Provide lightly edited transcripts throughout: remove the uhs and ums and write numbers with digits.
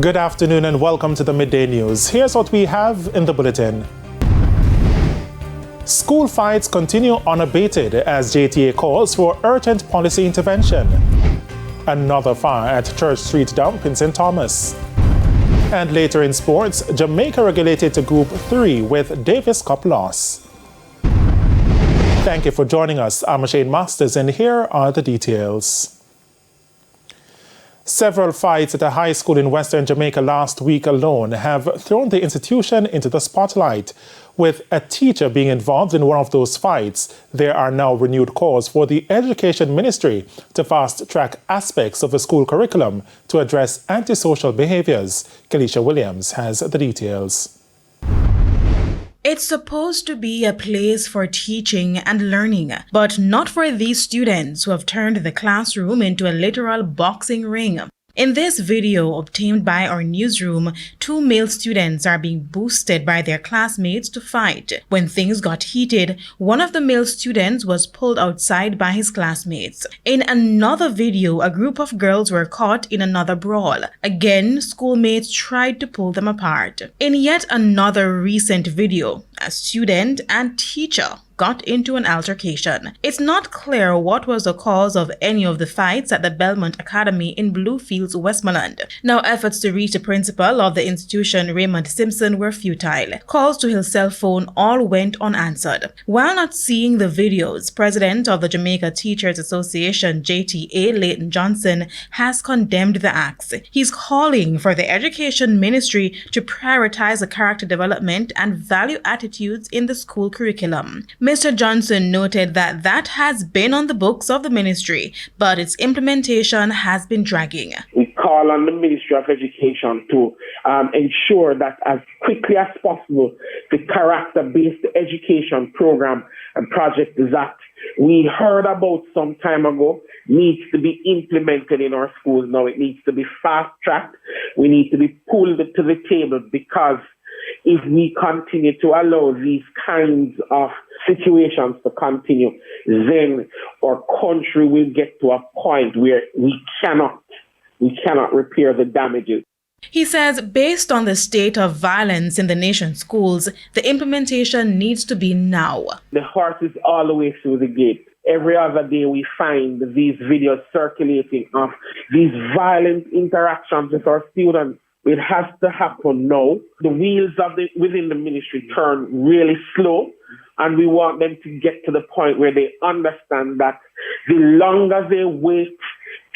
Good afternoon and welcome to the Midday News. Here's what we have in the bulletin. School fights continue unabated as JTA calls for urgent policy intervention. Another fire at Church Street dump in St. Thomas. And later in sports, Jamaica relegated to Group 3 with Davis Cup loss. Thank you for joining us. I'm Shane Masters and here are the details. Several fights at a high school in Western Jamaica last week alone have thrown the institution into the spotlight. With a teacher being involved in one of those fights, there are now renewed calls for the Education Ministry to fast-track aspects of the school curriculum to address antisocial behaviors. Kelisha Williams has the details. It's supposed to be a place for teaching and learning, but not for these students who have turned the classroom into a literal boxing ring. In this video obtained by our newsroom, two male students are being boosted by their classmates to fight. When things got heated, one of the male students was pulled outside by his classmates. In another video, a group of girls were caught in another brawl. Again, schoolmates tried to pull them apart. In yet another recent video, a student and teacher got into an altercation. It's not clear what was the cause of any of the fights at the Belmont Academy in Bluefields, Westmoreland. Now, efforts to reach the principal of the institution, Raymond Simpson, were futile. Calls to his cell phone all went unanswered. While not seeing the videos, President of the Jamaica Teachers Association, JTA, Leighton Johnson, has condemned the acts. He's calling for the Education Ministry to prioritize the character development and value attitudes in the school curriculum. Mr. Johnson noted that has been on the books of the ministry, but its implementation has been dragging. We call on the Ministry of Education to ensure that as quickly as possible, the character-based education program and project that we heard about some time ago needs to be implemented in our schools now. It needs to be fast-tracked. We need to be pulled to the table because if we continue to allow these kinds of situations to continue, then our country will get to a point where we cannot repair the damages. He says based on the state of violence in the nation's schools, the implementation needs to be now. The horse is all the way through the gate. Every other day we find these videos circulating of these violent interactions with our students. It has to happen now. The wheels within the ministry turn really slow, and we want them to get to the point where they understand that the longer they wait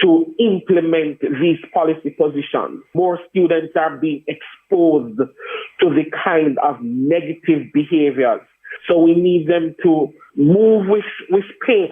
to implement these policy positions, more students are being exposed to the kind of negative behaviors. So we need them to move with pace.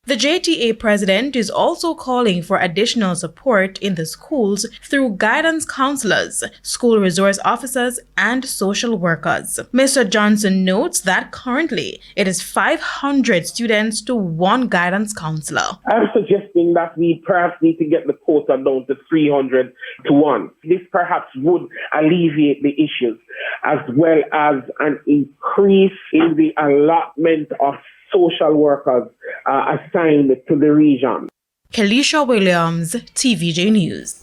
The JTA president is also calling for additional support in the schools through guidance counselors, school resource officers, and social workers. Mr. Johnson notes that currently it is 500 students to one guidance counselor. I'm suggesting that we perhaps need to get the quota down to 300 to 1. This perhaps would alleviate the issues, as well as an increase in the allotment of social workers assigned to the region. Kelisha Williams, TVJ News.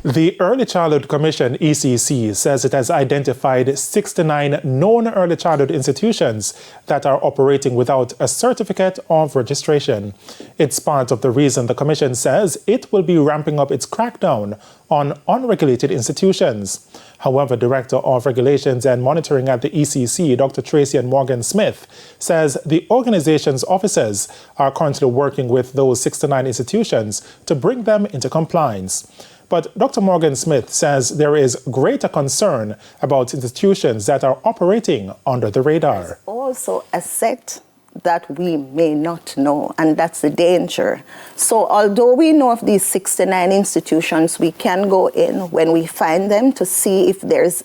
The Early Childhood Commission, ECC, says it has identified 69 known early childhood institutions that are operating without a certificate of registration. It's part of the reason the Commission says it will be ramping up its crackdown on unregulated institutions. However, Director of Regulations and Monitoring at the ECC, Dr. Tracy and Morgan Smith, says the organization's officers are currently working with those 69 institutions to bring them into compliance. But Dr. Morgan Smith says there is greater concern about institutions that are operating under the radar. There's also a set that we may not know, and that's the danger. So although we know of these 69 institutions, we can go in when we find them to see if there's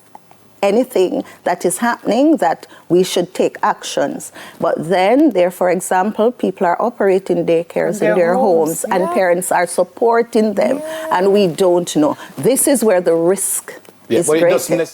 anything that is happening that we should take actions. But then there, for example, people are operating daycares in their homes and parents are supporting them and we don't know. This is where the risk is greater.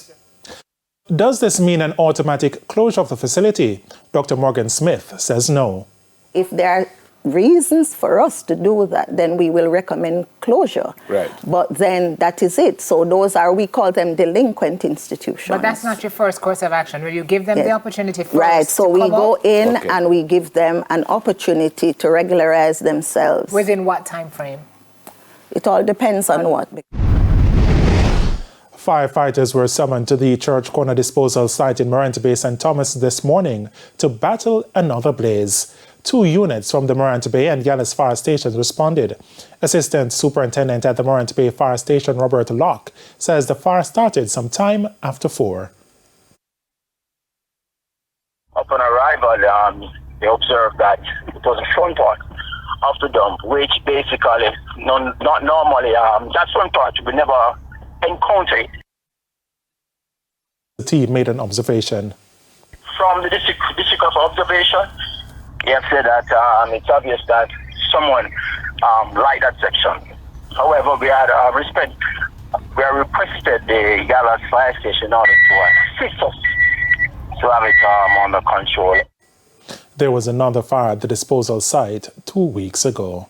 Does this mean an automatic closure of the facility? Dr. Morgan Smith says no. If there are reasons for us to do that, then we will recommend closure. Right. But then that is it. So those are, we call them delinquent institutions. But that's not your first course of action, where you give them the opportunity first. Right. So we go in Okay. and we give them an opportunity to regularize themselves. Within what time frame? It all depends on what. Firefighters were summoned to the Church Corner disposal site in Morant Bay, St. Thomas this morning to battle another blaze. 2 units from the Morant Bay and Yallis fire stations responded. Assistant Superintendent at the Morant Bay Fire Station, Robert Locke, says the fire started sometime after 4. Upon arrival, they observed that it was a front part of the dump, which basically, not normally, that front part we never encountered. The team made an observation. From the district of observation, they have said that it's obvious that someone light that section. However, we had requested the Yallis fire station in order to assist us to have it under control. There was another fire at the disposal site 2 weeks ago.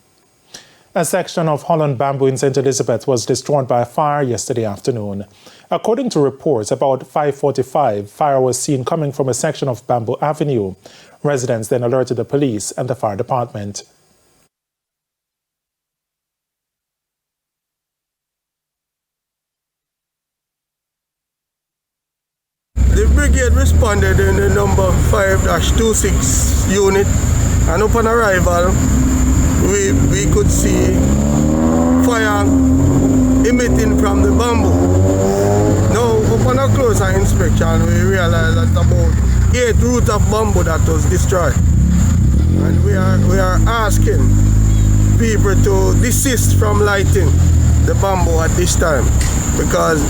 A section of Holland Bamboo in St. Elizabeth was destroyed by a fire yesterday afternoon. According to reports, about 5:45, fire was seen coming from a section of Bamboo Avenue. Residents then alerted the police and the fire department. The brigade responded in the number 5-26 unit, and upon arrival, we could see fire emitting from the bamboo. Now, upon a closer inspection, we realized that about 8 roots of bamboo that was destroyed. And we are asking people to desist from lighting the bamboo at this time, because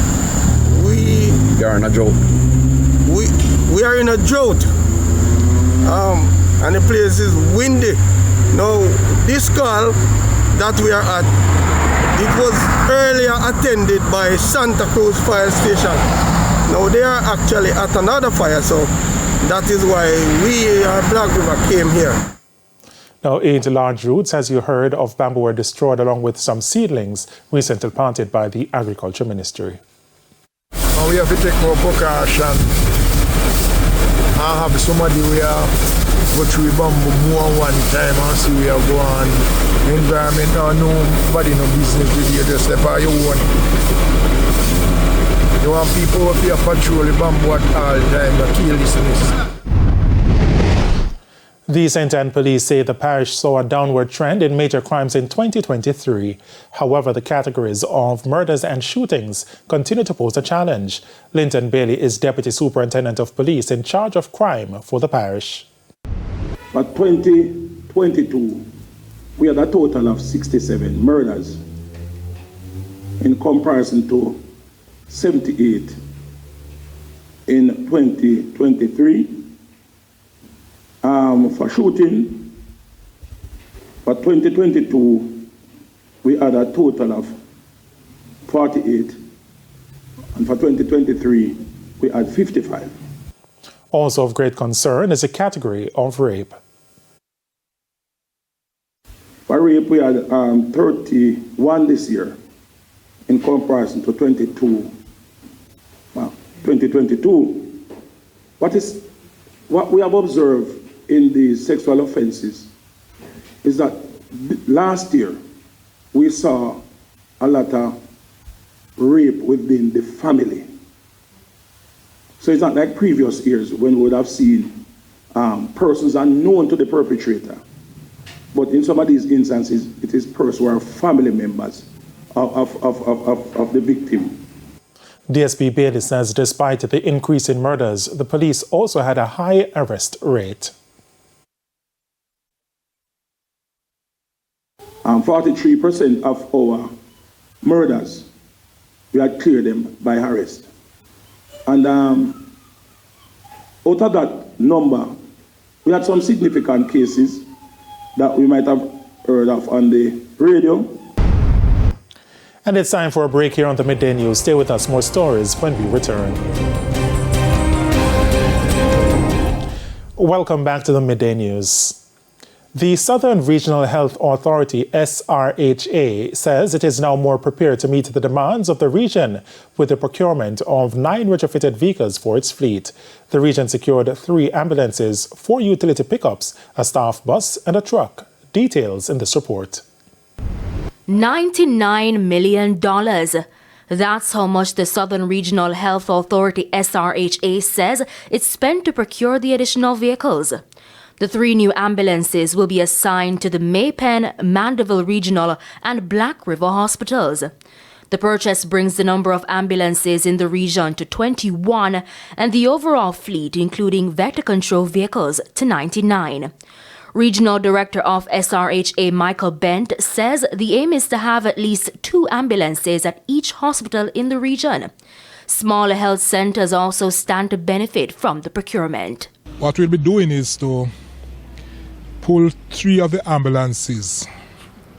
we are in a drought. We are in a drought, and the place is windy. Now, this call that we are at, it was earlier attended by Santa Cruz Fire Station. Now they are actually at another fire, so that is why we, Black River, came here. Now, 8 large roots, as you heard, of bamboo were destroyed along with some seedlings recently planted by the Agriculture Ministry. And we have to take more precaution and have somebody we go through bamboo more one time and see we are going environment or nobody no business with you, just step on your own. You want people up here patrol the bamboo at all time to kill this. The St. Anne police say the parish saw a downward trend in major crimes in 2023. However, the categories of murders and shootings continue to pose a challenge. Linton Bailey is Deputy Superintendent of Police in charge of crime for the parish. For 2022, we had a total of 67 murders in comparison to 78 in 2023. For shooting, for 2022, we had a total of 48, and for 2023, we had 55. Also of great concern is a category of rape. For rape, we had 31 this year in comparison to 2022. What we have observed in the sexual offenses is that last year we saw a lot of rape within the family. So it's not like previous years when we would have seen persons unknown to the perpetrator. But in some of these instances, it is persons who are family members of the victim. DSP Bailey says despite the increase in murders, the police also had a high arrest rate. 43% of our murders, we had cleared them by arrest. And out of that number, we had some significant cases that we might have heard of on the radio. And it's time for a break here on the Midday News. Stay with us, more stories when we return. Welcome back to the Midday News. The Southern Regional Health Authority, SRHA, says it is now more prepared to meet the demands of the region with the procurement of 9 retrofitted vehicles for its fleet. The region secured 3 ambulances, 4 utility pickups, a staff bus, and a truck. Details in this report. $99 million. That's how much the Southern Regional Health Authority, SRHA, says it spent to procure the additional vehicles. The 3 new ambulances will be assigned to the Maypen, Mandeville Regional and Black River hospitals. The purchase brings the number of ambulances in the region to 21 and the overall fleet, including vector control vehicles, to 99. Regional Director of SRHA Michael Bent says the aim is to have at least 2 ambulances at each hospital in the region. Smaller health centers also stand to benefit from the procurement. What we'll be doing is to pull 3 of the ambulances,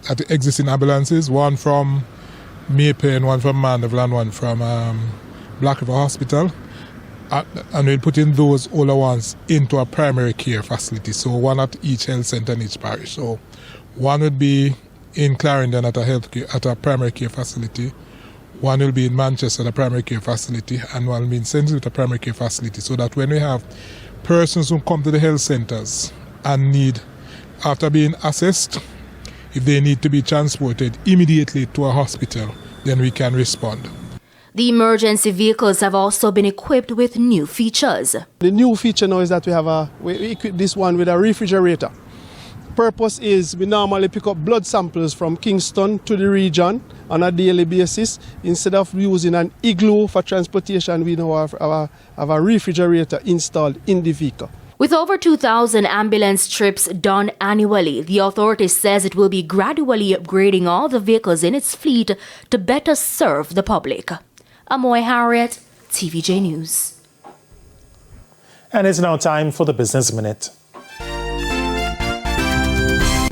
at the existing ambulances, one from Maypen, one from Mandeville and one from Black River Hospital, and we'll put in those older ones into a primary care facility, so one at each health centre in each parish. So one would be in Clarendon at a primary care facility, one will be in Manchester at a primary care facility, and one will be in St. Louis at a primary care facility, so that when we have persons who come to the health centres and need, after being assessed, if they need to be transported immediately to a hospital, then we can respond. The emergency vehicles have also been equipped with new features. The new feature now is that we equip this one with a refrigerator. Purpose is we normally pick up blood samples from Kingston to the region on a daily basis. Instead of using an igloo for transportation, we now have a refrigerator installed in the vehicle. With over 2,000 ambulance trips done annually, the authority says it will be gradually upgrading all the vehicles in its fleet to better serve the public. Amoy Harriet, TVJ News. And it's now time for the Business Minute.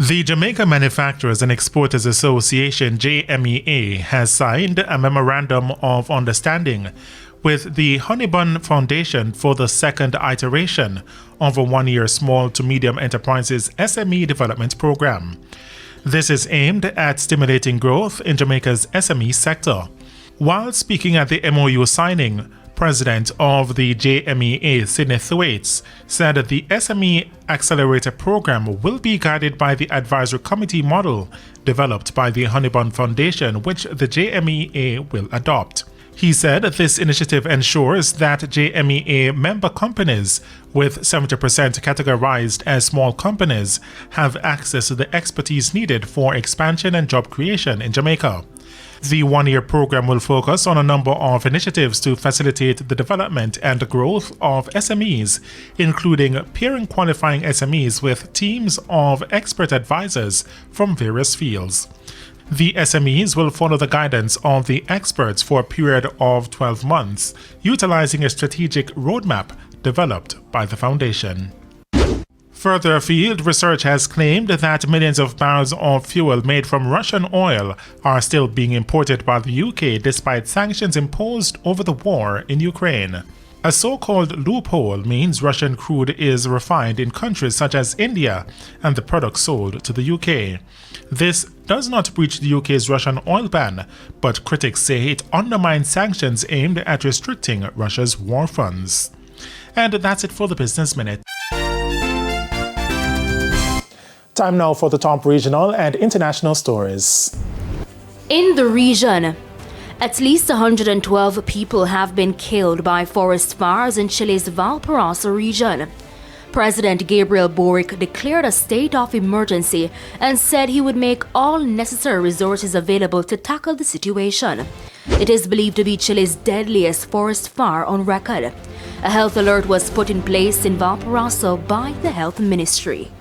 The Jamaica Manufacturers and Exporters Association, JMEA, has signed a Memorandum of Understanding with the Honeybun Foundation for the second iteration of a 1-year small to medium enterprises SME development program. This is aimed at stimulating growth in Jamaica's SME sector. While speaking at the MOU signing, President of the JMEA, Sidney Thwaites, said that the SME Accelerator Program will be guided by the advisory committee model developed by the Honeybun Foundation, which the JMEA will adopt. He said this initiative ensures that JMEA member companies, with 70% categorized as small companies, have access to the expertise needed for expansion and job creation in Jamaica. The 1-year program will focus on a number of initiatives to facilitate the development and growth of SMEs, including pairing qualifying SMEs with teams of expert advisors from various fields. The SMEs will follow the guidance of the experts for a period of 12 months, utilizing a strategic roadmap developed by the foundation. Further afield, research has claimed that millions of barrels of fuel made from Russian oil are still being imported by the UK despite sanctions imposed over the war in Ukraine. A so-called loophole means Russian crude is refined in countries such as India and the product sold to the UK. This does not breach the UK's Russian oil ban, but critics say it undermines sanctions aimed at restricting Russia's war funds. And that's it for the Business Minute. Time now for the top regional and international stories. In the region, at least 112 people have been killed by forest fires in Chile's Valparaiso region. President Gabriel Boric declared a state of emergency and said he would make all necessary resources available to tackle the situation. It is believed to be Chile's deadliest forest fire on record. A health alert was put in place in Valparaiso by the Health Ministry.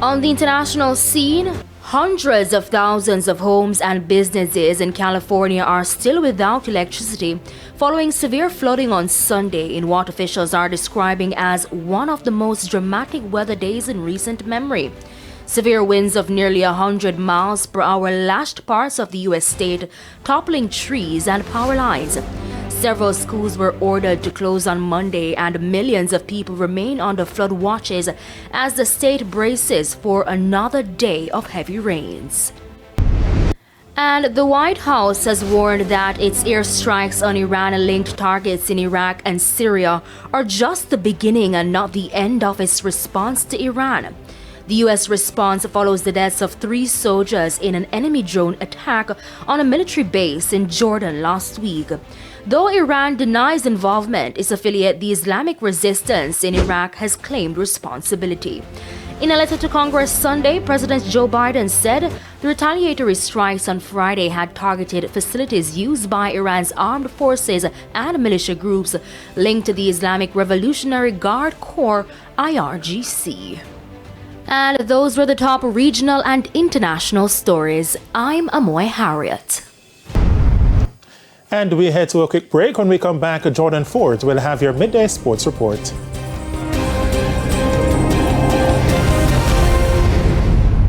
On the international scene, hundreds of thousands of homes and businesses in California are still without electricity following severe flooding on Sunday in what officials are describing as one of the most dramatic weather days in recent memory. Severe winds of nearly 100 miles per hour lashed parts of the U.S. state, toppling trees and power lines. Several schools were ordered to close on Monday, and millions of people remain under flood watches as the state braces for another day of heavy rains. And the White House has warned that its airstrikes on Iran-linked targets in Iraq and Syria are just the beginning and not the end of its response to Iran. The U.S. response follows the deaths of 3 soldiers in an enemy drone attack on a military base in Jordan last week. Though Iran denies involvement, its affiliate, the Islamic Resistance in Iraq, has claimed responsibility. In a letter to Congress Sunday, President Joe Biden said the retaliatory strikes on Friday had targeted facilities used by Iran's armed forces and militia groups linked to the Islamic Revolutionary Guard Corps, IRGC. And those were the top regional and international stories. I'm Amoy Harriet. And we head to a quick break. When we come back, Jordan Ford will have your midday sports report.